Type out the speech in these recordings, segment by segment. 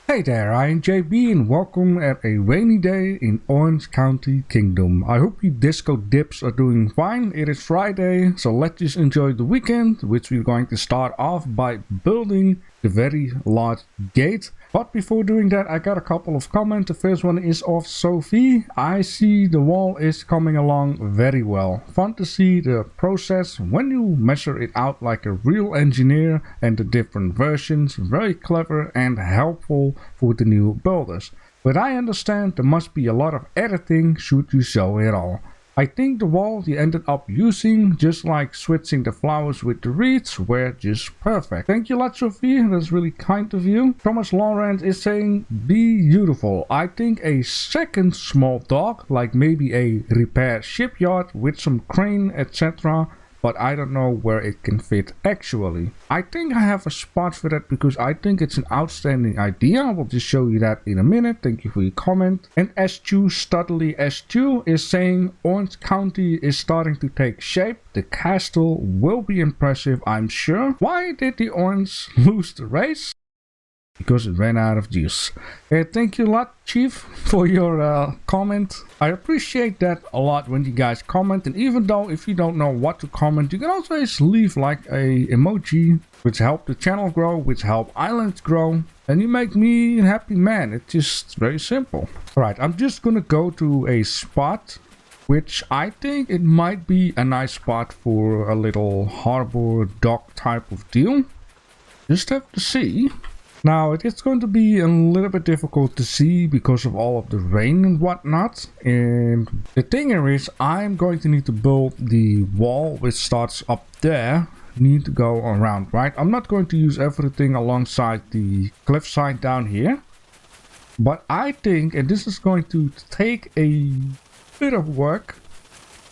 Hey there, I am JB and welcome at a rainy day in Orange County Kingdom. I hope you disco dips are doing fine. It is Friday, so let's just enjoy the weekend, which we're going to start off by building the very large gate. But before doing that, I got a couple of comments. The first one is of Sophie. I see the wall is coming along very well. Fun to see the process when you measure it out like a real engineer and the different versions. Very clever and helpful for the new builders. But I understand there must be a lot of editing should you show it all. I think the wall you ended up using, just like switching the flowers with the reeds, were just perfect. Thank you a lot, Sophie. That's really kind of you. Thomas Lawrence is saying, beautiful. I think a second small dock, like maybe a repair shipyard with some crane, etc. But I don't know where it can fit actually. I think I have a spot for that because I think it's an outstanding idea. I will just show you that in a minute. Thank you for your comment. And S2 Studley S2 is saying Orange County is starting to take shape. The castle will be impressive, I'm sure. Why did the Orange lose the race? Because it ran out of juice. Thank you a lot, Chief, for your comment. I appreciate that a lot when you guys comment, and even though if you don't know what to comment, you can always leave like a emoji, which help the channel grow, which help Ylands grow, and you make me a happy man. It's just very simple. Alright, I'm just gonna go to a spot which I think it might be a nice spot for a little harbor dock type of deal. Just have to see. Now it is going to be a little bit difficult to see because of all of the rain and whatnot. And the thing here is I'm going to need to build the wall which starts up there. Need to go around, right? I'm not going to use everything alongside the cliffside down here. But I think, and this is going to take a bit of work,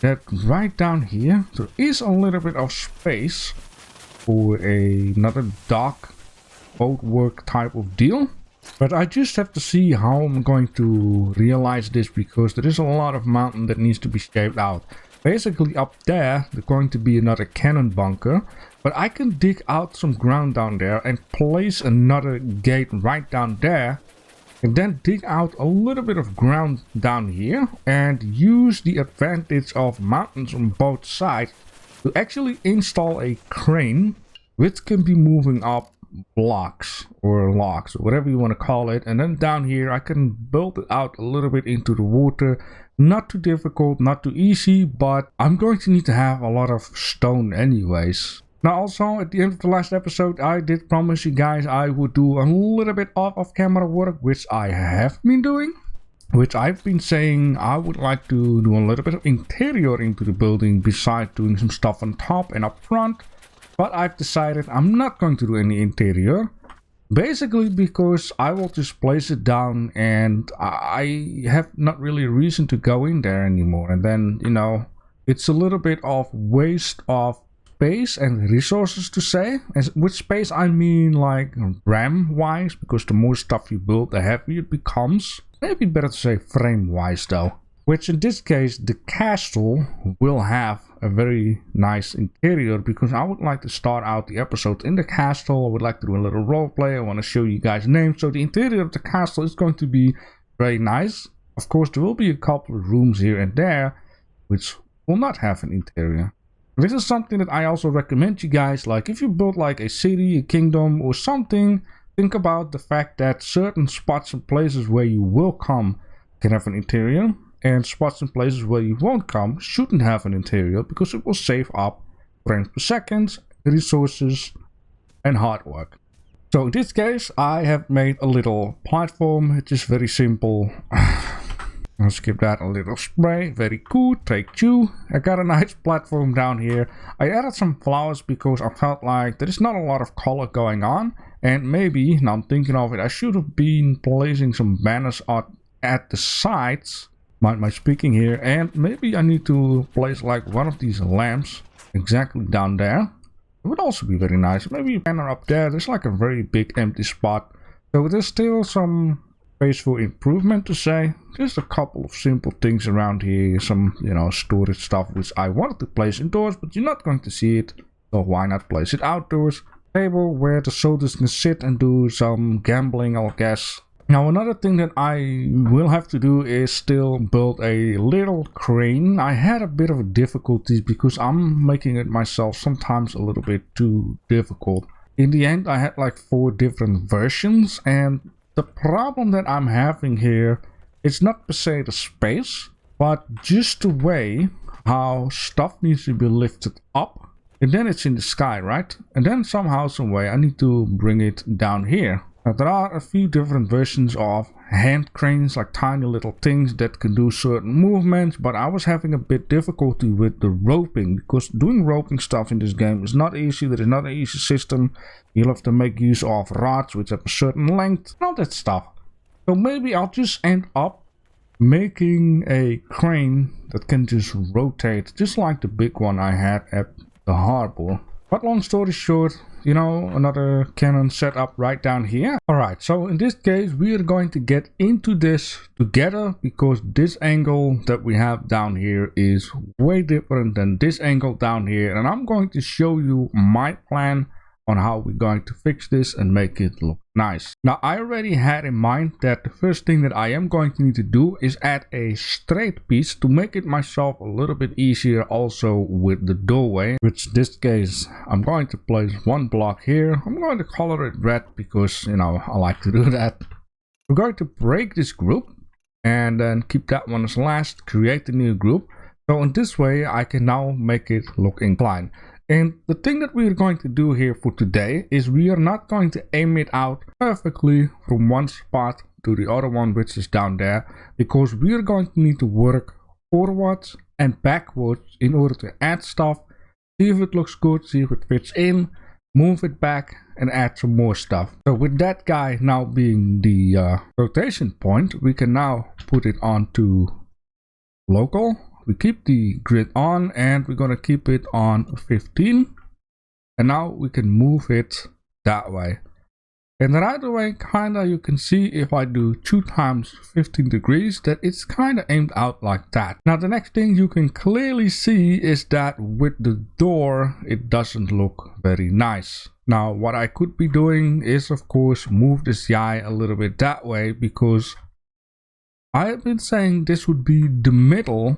that right down here there is a little bit of space for another dock boat work type of deal. But I just have to see how I'm going to realize this because there is a lot of mountain that needs to be shaped out. Basically up there there's going to be another cannon bunker, but I can dig out some ground down there and place another gate right down there, and then dig out a little bit of ground down here and use the advantage of mountains on both sides to actually install a crane which can be moving up blocks or logs or whatever you want to call it, and then down here I can build it out a little bit into the water. Not too difficult, not too easy, but I'm going to need to have a lot of stone anyways. Now also at the end of the last episode I did promise you guys I would do a little bit of camera work, which I have been doing, which I've been saying I would like to do a little bit of interior into the building besides doing some stuff on top and up front. But I've decided I'm not going to do any interior. Basically because I will just place it down and I have not really a reason to go in there anymore. And then, you know, it's a little bit of waste of space and resources to say. And with space I mean like RAM wise, because the more stuff you build the heavier it becomes. Maybe better to say frame wise though. Which in this case the castle will have a very nice interior, because I would like to start out the episode in the castle. I would like to do a little role play. I want to show you guys names. So the interior of the castle is going to be very nice. Of course there will be a couple of rooms here and there which will not have an interior. This is something that I also recommend you guys, like if you build like a city, a kingdom or something, think about the fact that certain spots and places where you will come can have an interior, and spots and places where you won't come shouldn't have an interior, because it will save up frames per second, resources and hard work. So in this case I have made a little platform. It is very simple. I'll skip that, a little spray. Very cool. Take two. I got a nice platform down here. I added some flowers because I felt like there is not a lot of color going on, and maybe, now I'm thinking of it, I should have been placing some banners at the sides. My speaking here, and maybe I need to place like one of these lamps exactly down there. It would also be very nice. Maybe a banner up there. There's like a very big empty spot, so there's still some space for improvement to say. Just a couple of simple things around here, some, you know, storage stuff which I wanted to place indoors, but you're not going to see it, so why not place it outdoors. Table where the soldiers can sit and do some gambling, I guess. Now another thing that I will have to do is still build a little crane. I had a bit of difficulties because I'm making it myself sometimes a little bit too difficult. In the end, I had like 4 different versions, and the problem that I'm having here is not per se the space, but just the way how stuff needs to be lifted up, and then it's in the sky, right? And then somehow, some way, I need to bring it down here. Now, there are a few different versions of hand cranes, like tiny little things that can do certain movements, but I was having a bit difficulty with the roping, because doing roping stuff in this game is not easy. There is not an easy system. You'll have to make use of rods which have a certain length, all that stuff. So maybe I'll just end up making a crane that can just rotate, just like the big one I had at the harbor. But long story short, you know, another cannon setup right down here. Alright, so in this case we are going to get into this together, because this angle that we have down here is way different than this angle down here, and I'm going to show you my plan on how we're going to fix this and make it look nice. Now, I already had in mind that the first thing that I am going to need to do is add a straight piece to make it myself a little bit easier also with the doorway, which in this case I'm going to place 1 block here. I'm going to color it red because, you know, I like to do that. We're going to break this group and then keep that one as last, create a new group. So in this way I can now make it look inclined. And the thing that we're going to do here for today is we are not going to aim it out perfectly from one spot to the other one, which is down there, because we are going to need to work forwards and backwards in order to add stuff, see if it looks good, see if it fits in, move it back and add some more stuff. So with that guy now being the rotation point, we can now put it onto local. We keep the grid on and we're going to keep it on 15, and now we can move it that way. And right away, kinda you can see if I do 2 times 15 degrees that it's kinda aimed out like that. Now the next thing you can clearly see is that with the door it doesn't look very nice. Now what I could be doing is of course move this guy a little bit that way, because I have been saying this would be the middle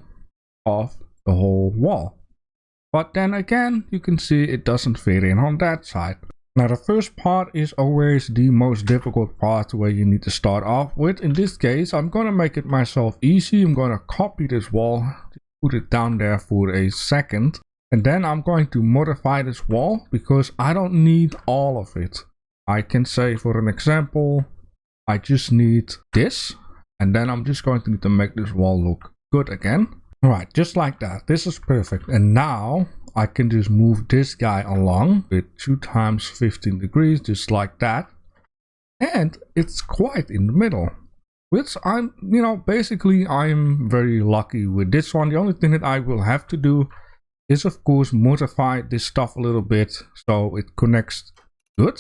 of the whole wall, but then again you can see it doesn't fit in on that side. Now the first part is always the most difficult part, where you need to start off with. In this case I'm gonna make it myself easy. I'm gonna copy this wall, put it down there for a second, and then I'm going to modify this wall because I don't need all of it. I can say, for an example, I just need this, and then I'm just going to need to make this wall look good again. Alright, just like that. This is perfect. And now I can just move this guy along with 2 times 15 degrees, just like that. And it's quite in the middle, which I'm, you know, basically I'm very lucky with this one. The only thing that I will have to do is of course modify this stuff a little bit so it connects good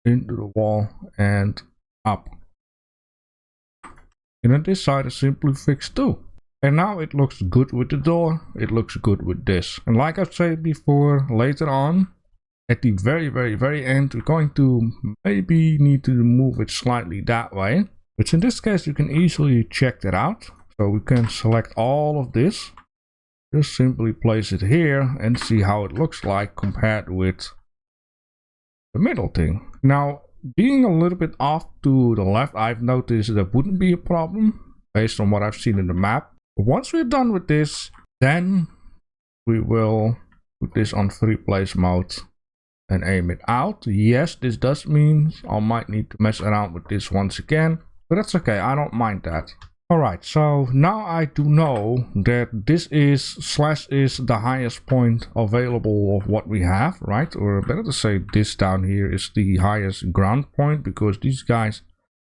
into the wall and up. And on this side is simply fixed too. And now it looks good with the door, it looks good with this. And like I said before, later on, at the very end, we're going to maybe need to move it slightly that way. Which in this case, you can easily check that out. So we can select all of this. Just simply place it here and see how it looks like compared with the middle thing. Now, being a little bit off to the left, I've noticed that wouldn't be a problem based on what I've seen in the map. Once we're done with this, then we will put this on free place mode and aim it out. Yes, this does mean I might need to mess around with this once again, but that's okay, I don't mind that. Alright, so now I do know that this is the highest point available of what we have, right? Or better to say, this down here is the highest ground point, because these guys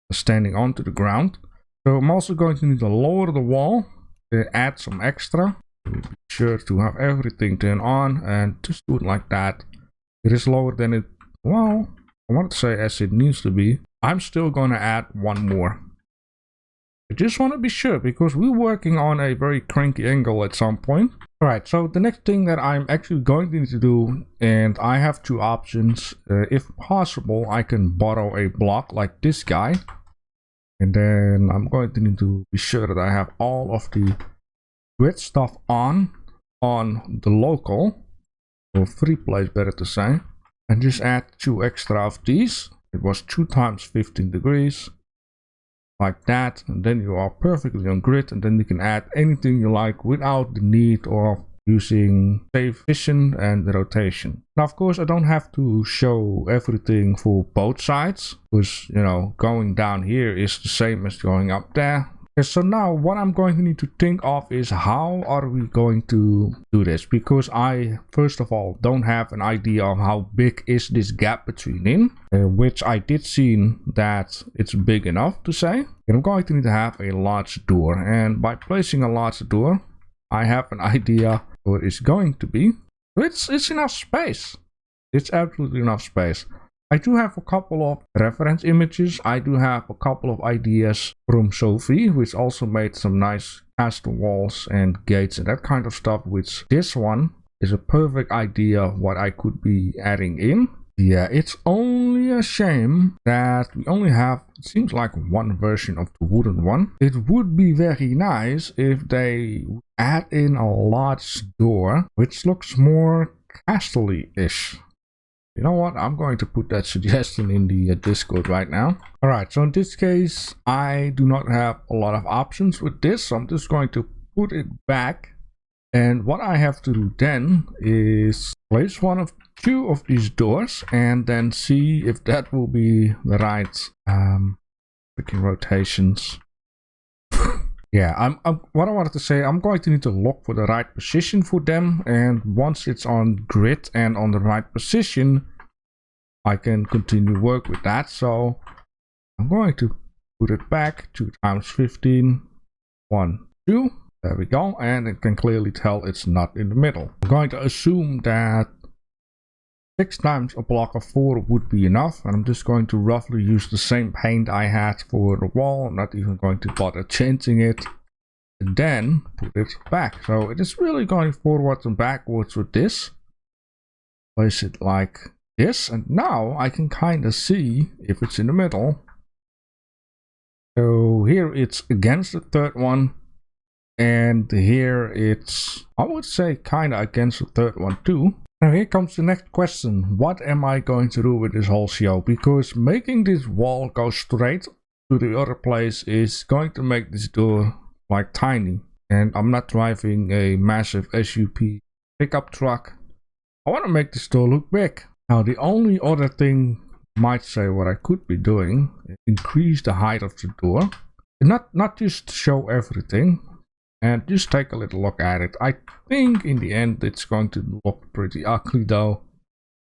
are standing onto the ground. So I'm also going to need to lower the wall, add some extra. Be sure to have everything turned on and just do it like that. It is lower than it, well, I want to say as it needs to be. I'm still going to add 1 more. I just want to be sure, because we're working on a very cranky angle at some point. Alright, so the next thing that I'm actually going to need to do, and I have 2 options. If possible, I can borrow a block like this guy. And then I'm going to need to be sure that I have all of the grid stuff on the local, or free place better to say, and just add 2 extra of these. It was 2 times 15 degrees, like that, and then you are perfectly on grid, and then you can add anything you like without the need of using save vision and rotation. Now of course I don't have to show everything for both sides, because you know, going down here is the same as going up there. Okay, so now what I'm going to need to think of is how are we going to do this, because I first of all don't have an idea of how big is this gap between them, which I did see that it's big enough to say. And I'm going to need to have a large door, and by placing a large door I have an idea what it's going to be. It's enough space. It's absolutely enough space. I do have a couple of reference images. I do have a couple of ideas from Sophie, which also made some nice custom walls and gates and that kind of stuff, which this one is a perfect idea of what I could be adding in. Yeah, it's only a shame that we only have, it seems like, one version of the wooden one. It would be very nice if they add in a large door, which looks more castle-y-ish. You know what? I'm going to put that suggestion in the Discord right now. Alright, so in this case, I do not have a lot of options with this, so I'm just going to put it back. And what I have to do then is place 2 of these doors and then see if that will be the right freaking rotations. Yeah, what I wanted to say, I'm going to need to look for the right position for them, and once it's on grid and on the right position, I can continue work with that. So I'm going to put it back 2 times 15, 1, 2. There we go, and it can clearly tell it's not in the middle. I'm going to assume that 6 times a block of 4 would be enough, and I'm just going to roughly use the same paint I had for the wall. I'm not even going to bother changing it, and then put it back. So it is really going forwards and backwards with this. Place it like this, and now I can kind of see if it's in the middle. So here it's against the third one, and here it's, I would say, kind of against the third one too. Now here comes the next question. What am I going to do with this whole show? Because making this wall go straight to the other place is going to make this door like tiny. And I'm not driving a massive SUP pickup truck. I want to make this door look big. Now the only other thing, might say, what I could be doing, increase the height of the door. And not just show everything. And just take a little look at it. I think in the end it's going to look pretty ugly though.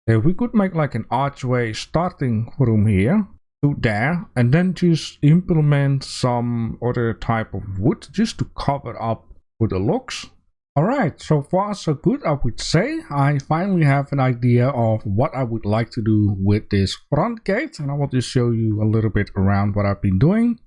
We could make like an archway starting from here to there, and then just implement some other type of wood just to cover up for the looks. Alright, so far so good, I would say. I finally have an idea of what I would like to do with this front gate, and I will just show you a little bit around what I've been doing.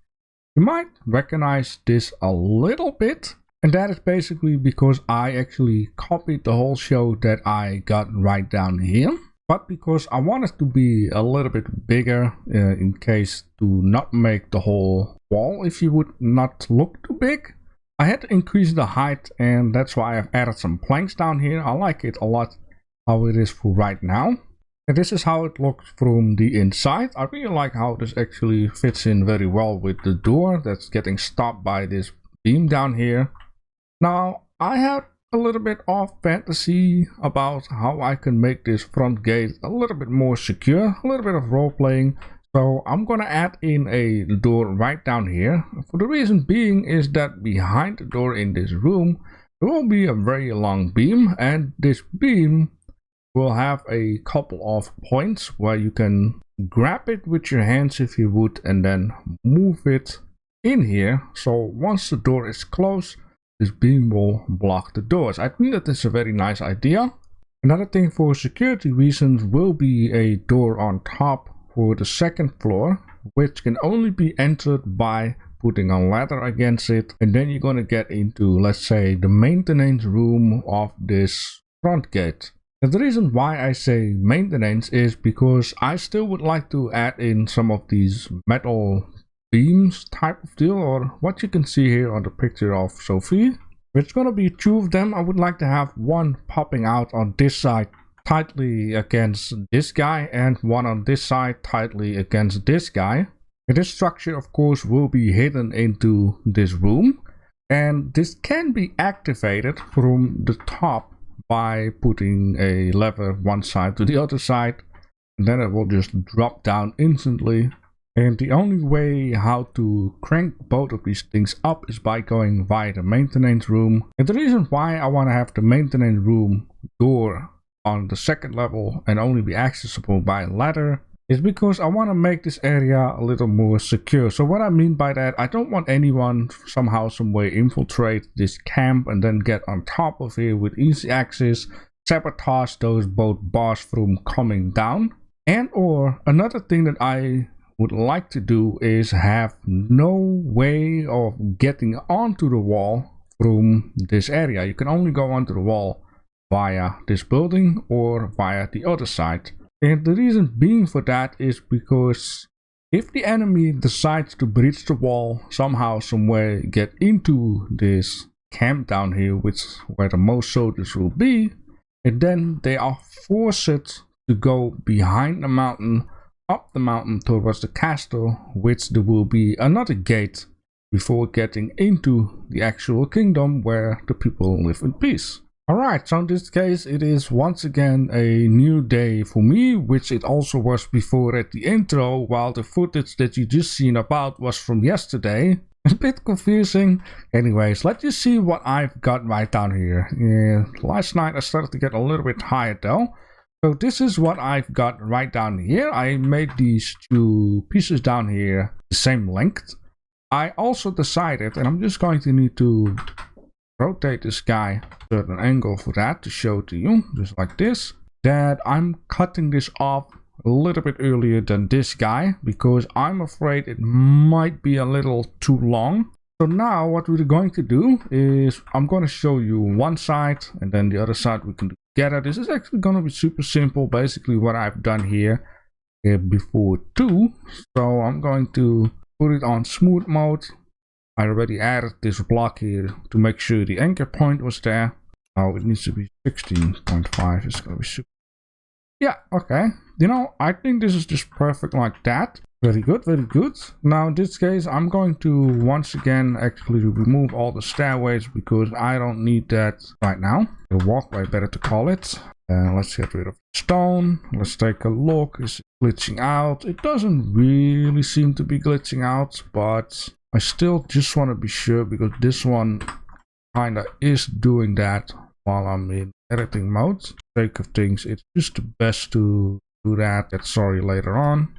You might recognize this a little bit, and that is basically because I actually copied the whole show that I got right down here. But because I want it to be a little bit bigger, in case to not make the whole wall, if you would not look too big, I had to increase the height, and that's why I've added some planks down here. I like it a lot how it is for right now. And this is how it looks from the inside. I really like how this actually fits in very well with the door that's getting stopped by this beam down here. Now, I had a little bit of fantasy about how I can make this front gate a little bit more secure, a little bit of role playing. So I'm gonna add in a door right down here. For the reason being is that behind the door in this room, there will be a very long beam, and this beam will have a couple of points where you can grab it with your hands if you would, and then move it in here. So once the door is closed, this beam will block the doors. I think that is a very nice idea. Another thing for security reasons will be a door on top for the second floor, which can only be entered by putting a ladder against it, and then you're going to get into, let's say, the maintenance room of this front gate. And the reason why I say maintenance is because I still would like to add in some of these metal beams type of deal, or what you can see here on the picture of Sophie. It's gonna be two of them. I would like to have one popping out on this side tightly against this guy, and one on this side tightly against this guy. And this structure, of course, will be hidden into this room, and this can be activated from the top by putting a lever one side to the other side, and then it will just drop down instantly. And the only way how to crank both of these things up is by going via the maintenance room. And the reason why I want to have the maintenance room door on the second level and only be accessible by a ladder is because I want to make this area a little more secure. So what I mean by that, I don't want anyone somehow, some way infiltrate this camp and then get on top of here with easy access, sabotage those both bars from coming down. And or another thing that I would like to do is have no way of getting onto the wall from this area. You can only go onto the wall via this building or via the other side. And the reason being for that is because if the enemy decides to breach the wall somehow, some way, get into this camp down here, which where the most soldiers will be, and then they are forced to go behind the mountain, up the mountain towards the castle, which there will be another gate before getting into the actual kingdom where the people live in peace. Alright, so in this case it is once again a new day for me, which it also was before at the intro, while the footage that you just seen about was from yesterday. A bit confusing. Anyways, let's just see what I've got right down here. Yeah, last night I started to get a little bit tired though. So this is what I've got right down here. I made these two pieces down here the same length. I also decided, and I'm just going to need to rotate this guy a certain angle for that to show to you, just like this, that I'm cutting this off a little bit earlier than this guy because I'm afraid it might be a little too long. So now what we're going to do is I'm going to show you one side and then the other side we can do together. This is actually going to be super simple, basically what I've done here before too. So I'm going to put it on smooth mode. I already added this block here to make sure the anchor point was there. Now it needs to be 16.5. It's going to be super. Yeah, okay. You know, I think this is just perfect like that. Very good, very good. Now in this case, I'm going to once again actually remove all the stairways because I don't need that right now. The walkway, better to call it. Let's get rid of stone. Let's take a look. Is it glitching out? It doesn't really seem to be glitching out, but I still just want to be sure because this one kinda is doing that while I'm in editing mode. For the sake of things, it's just the best to do that. Get sorry later on.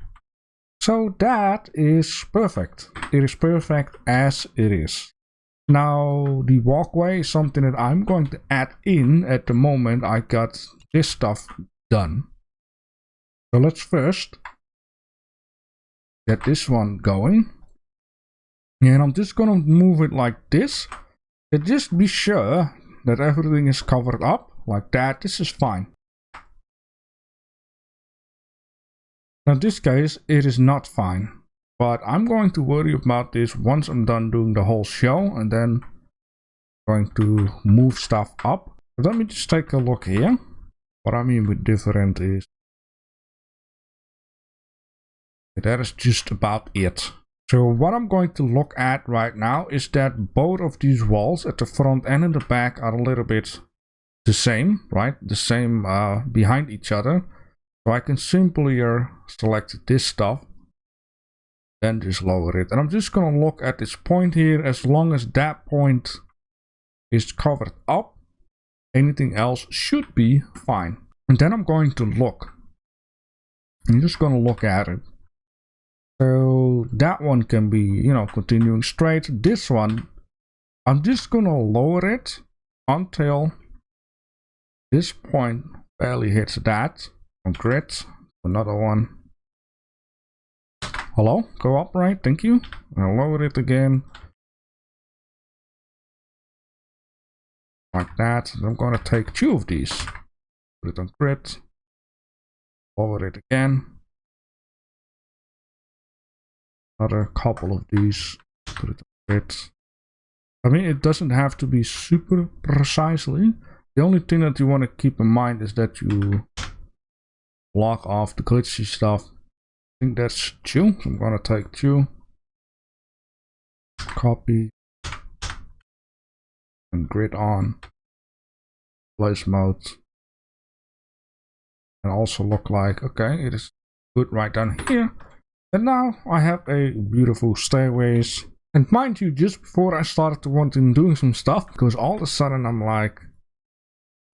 So that is perfect. It is perfect as it is. Now the walkway is something that I'm going to add in at the moment I got this stuff done. So let's first get this one going. And I'm just gonna move it like this. And just be sure that everything is covered up like that. This is fine. Now in this case, it is not fine. But I'm going to worry about this once I'm done doing the whole show. And then going to move stuff up. But let me just take a look here. What I mean with different is that is just about it. So what I'm going to look at right now is that both of these walls at the front and in the back are a little bit the same, right? The same behind each other. So I can simply select this stuff and just lower it. And I'm just going to look at this point here. As long as that point is covered up, anything else should be fine. And then I'm going to look. I'm just going to look at it. So that one can be, you know, continuing straight. This one, I'm just gonna lower it until this point barely hits that. On grid, another one. Hello, go up, right? Thank you. I'll lower it again. Like that. I'm gonna take two of these. Put it on grid. Lower it again. Another couple of these. Put it a bit. I mean, it doesn't have to be super precisely. The only thing that you want to keep in mind is that you block off the glitchy stuff. I think that's 2. So I'm gonna take 2. Copy. And grid on. Place mode. And also look like, okay, it is good right down here. And now I have a beautiful stairways. And mind you, just before I started to want to doing some stuff, because all of a sudden I'm like,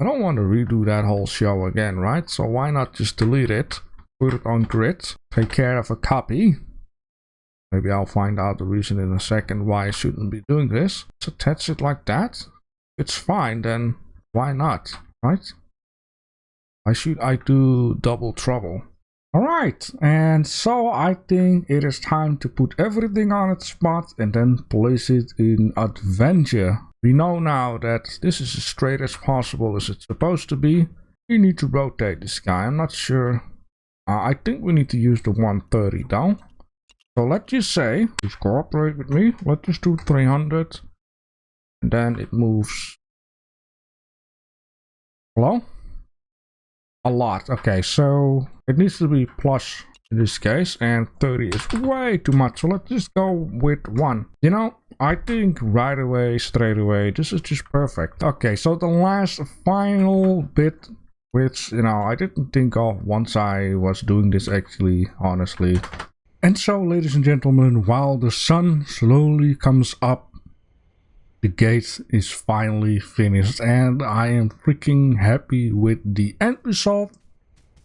I don't want to redo that whole show again, right? So why not just delete it, put it on grid, take care of a copy. Maybe I'll find out the reason in a second why I shouldn't be doing this. So attach it like that. It's fine, then why not, right? Why should I do double trouble? Alright, and so I think it is time to put everything on its spot and then place it in adventure. We know now that this is as straight as possible as it's supposed to be. We need to rotate this guy, I'm not sure. I think we need to use the 130 though. So let's just say, just cooperate with me, let's just do 300. And then it moves. Hello? A lot. Okay, so it needs to be plus in this case, and 30 is way too much. So let's just go with 1. You know, I think right away, straight away, this is just perfect. Okay, so the last final bit, which, you know, I didn't think of once I was doing this actually, honestly. And so, ladies and gentlemen, while the sun slowly comes up, the gate is finally finished and I am freaking happy with the end result.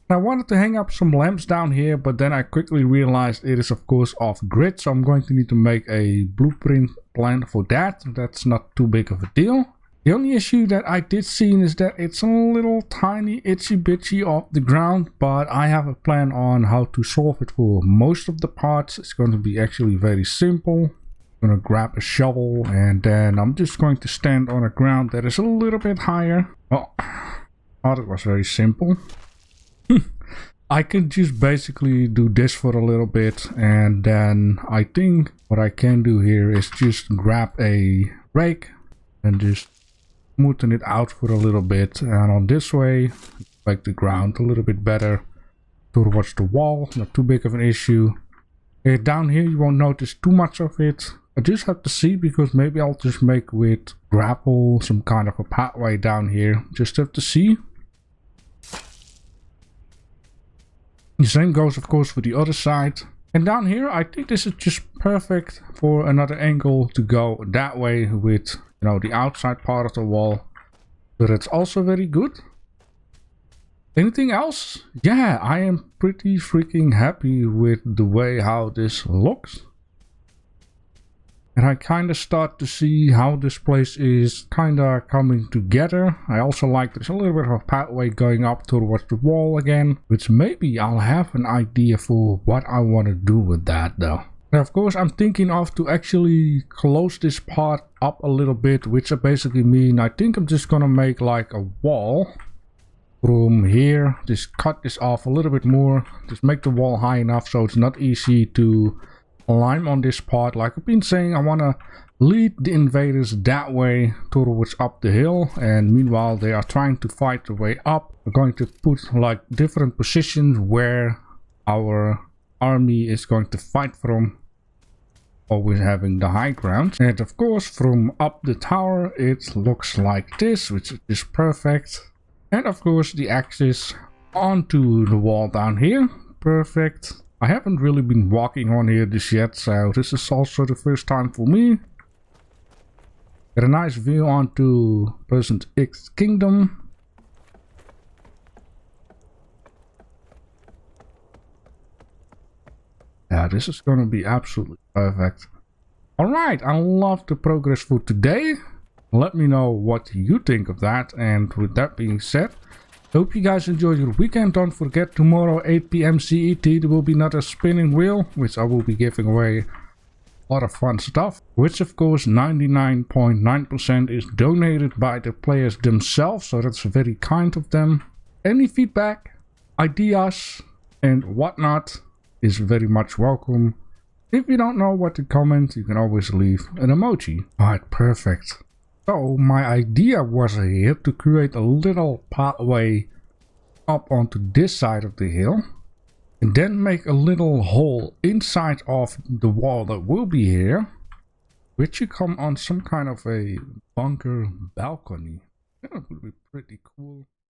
I wanted to hang up some lamps down here, but then I quickly realized it is of course off grid, so I'm going to need to make a blueprint plan for that. That's not too big of a deal. The only issue that I did see is that it's a little tiny itsy bitsy off the ground, but I have a plan on how to solve it for most of the parts. It's going to be actually very simple. I'm gonna grab a shovel and then I'm just going to stand on a ground that is a little bit higher. Well, I thought it was very simple. I can just basically do this for a little bit, and then I think what I can do here is just grab a rake and just smoothen it out for a little bit, and on this way make the ground a little bit better towards the wall. Not too big of an issue. Down here you won't notice too much of it. I just have to see, because maybe I'll just make with grapple some kind of a pathway down here. Just have to see. The same goes of course for the other side. And down here I think this is just perfect for another angle to go that way with, you know, the outside part of the wall. But it's also very good. Anything else? Yeah, I am pretty freaking happy with the way how this looks. And I kind of start to see how this place is kind of coming together. I also like there's a little bit of a pathway going up towards the wall again, which maybe I'll have an idea for what I want to do with that though. Now of course I'm thinking of to actually close this part up a little bit, which basically mean I think I'm just gonna make like a wall from here. Just cut this off a little bit more, just make the wall high enough so it's not easy to climb on this part. Like I've been saying, I want to lead the invaders that way towards up the hill, and meanwhile they are trying to fight their way up. We're going to put like different positions where our army is going to fight from, always having the high ground. And of course from up the tower it looks like this, which is just perfect. And of course the axis onto the wall down here. Perfect. I haven't really been walking on here just yet, so this is also the first time for me. Get a nice view onto Person X Kingdom. Yeah, this is gonna be absolutely perfect. Alright, I love the progress for today. Let me know what you think of that, and with that being said, hope you guys enjoyed your weekend. Don't forget, tomorrow 8 PM CET there will be another spinning wheel, which I will be giving away a lot of fun stuff, which of course 99.9% is donated by the players themselves, so that's very kind of them. Any feedback, ideas and whatnot is very much welcome. If you don't know what to comment, you can always leave an emoji. Alright, perfect. So my idea was here to create a little pathway up onto this side of the hill. And then make a little hole inside of the wall that will be here. Which you come on some kind of a bunker balcony. That would be pretty cool.